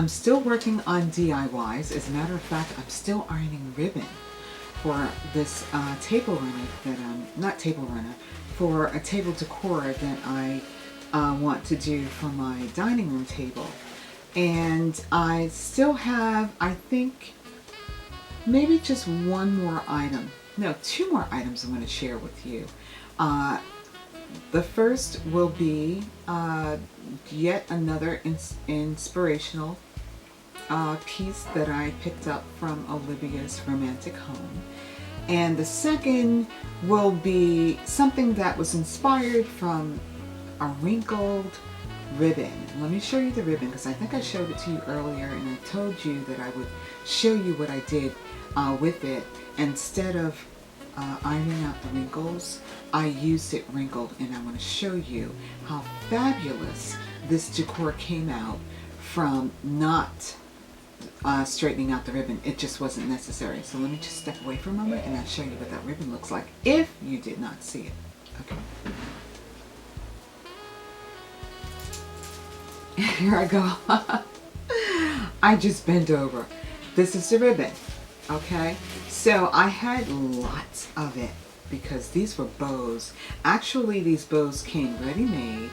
I'm still working on DIYs. As a matter of fact, I'm still ironing ribbon for this table runner that not table runner, for a table decor that I want to do for my dining room table. And I still have, I think, maybe just one more item. No, two more items I'm going to share with you. The first will be yet another inspirational piece that I picked up from Olivia's Romantic Home. And the second will be something that was inspired from a wrinkled ribbon. Let me show you the ribbon, because I think I showed it to you earlier, and I told you that I would show you what I did with it. Instead of ironing out the wrinkles, I used it wrinkled, and I'm going to show you how fabulous this decor came out from not straightening out the ribbon. It just wasn't necessary. So let me just step away for a moment and I'll show you what that ribbon looks like if you did not see it. Okay. Here I go. I just bent over. This is the ribbon. Okay. So I had lots of it because these were bows. Actually, these bows came ready-made.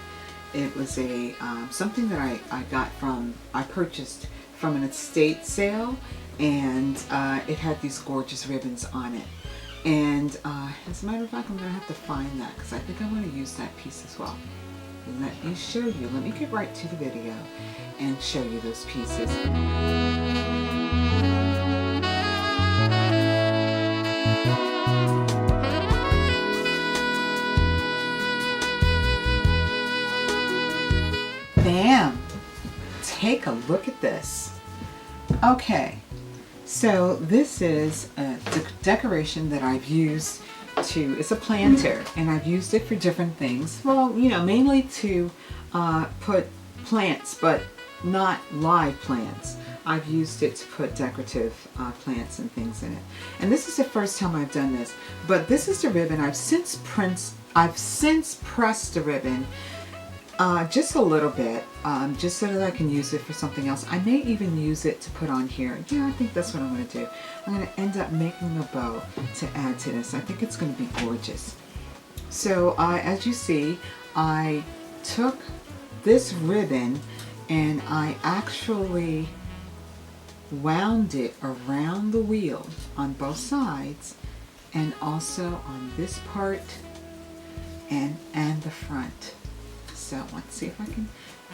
It was a something that I purchased from an estate sale, and it had these gorgeous ribbons on it. And as a matter of fact, I'm going to have to find that because I think I want to use that piece as well. Let me show you. Let me get right to the video and show you those pieces. Bam! Take a look at this. Okay, so this is a decoration that I've used to, it's a planter, and I've used it for different things. Well, you know, mainly to put plants, but not live plants. I've used it to put decorative plants and things in it. And this is the first time I've done this, but this is the ribbon. I've since pressed the ribbon just a little bit, just so that I can use it for something else. I may even use it to put on here. Yeah, I think that's what I'm going to do. I'm going to end up making a bow to add to this. I think it's going to be gorgeous. So as you see, I took this ribbon and I actually wound it around the wheel on both sides, and also on this part and the front. So let's see if I can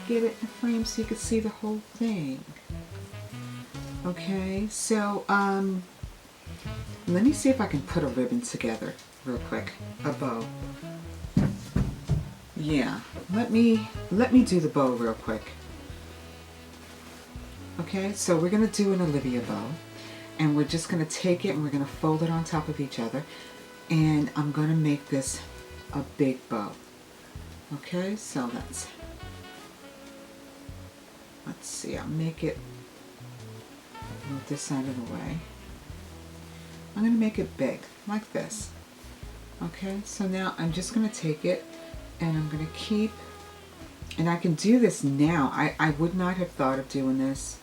get it in frame so you can see the whole thing. Okay, so let me see if I can put a ribbon together real quick, a bow. Yeah, let me do the bow real quick. Okay, so we're gonna do an Olivia bow, and we're just gonna take it and we're gonna fold it on top of each other, and I'm gonna make this a big bow. Okay, so let's see, I'll make it, move this out of the way. I'm going to make it big, like this. Okay, so now I'm just going to take it and I'm going to keep, and I can do this now. I would not have thought of doing this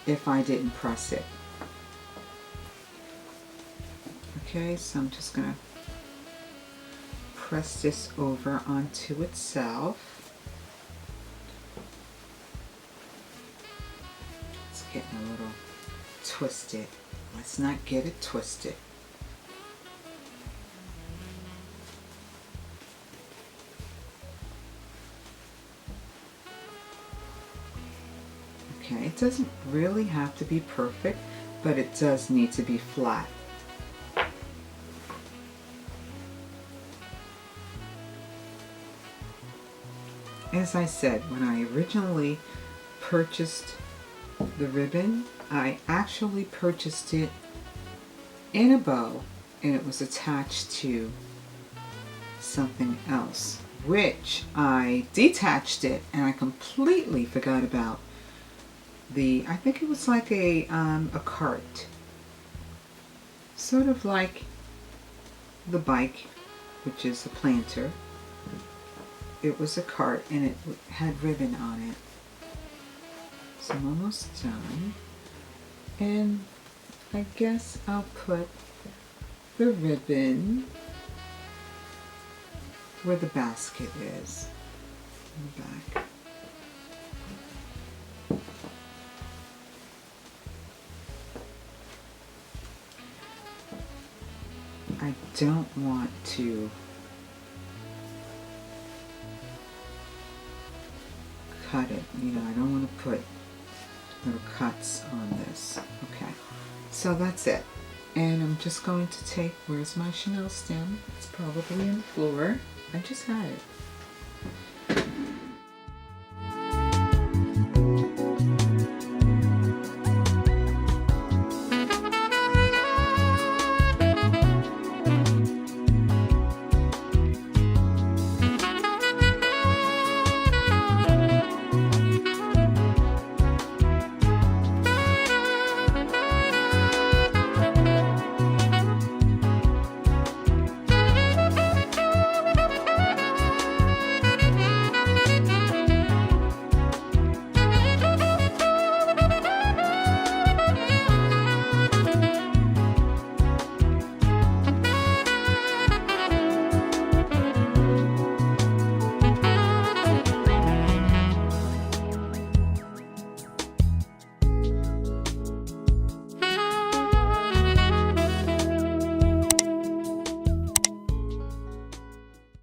if I didn't press it. Okay, so I'm just going to press this over onto itself. It's getting a little twisted. Let's not get it twisted. Okay, it doesn't really have to be perfect, but it does need to be flat. As I said, when I originally purchased the ribbon, I actually purchased it in a bow, and it was attached to something else, which I detached it, and I completely forgot about I think it was like a cart, sort of like the bike, which is a planter. It was a cart and it had ribbon on it. So I'm almost done. And I guess I'll put the ribbon where the basket is in the back. I don't want to cut it, I don't want to put little cuts on this. Okay, so that's it. And I'm just going to take, where's my Chanel stem? It's probably in the floor. I just had it.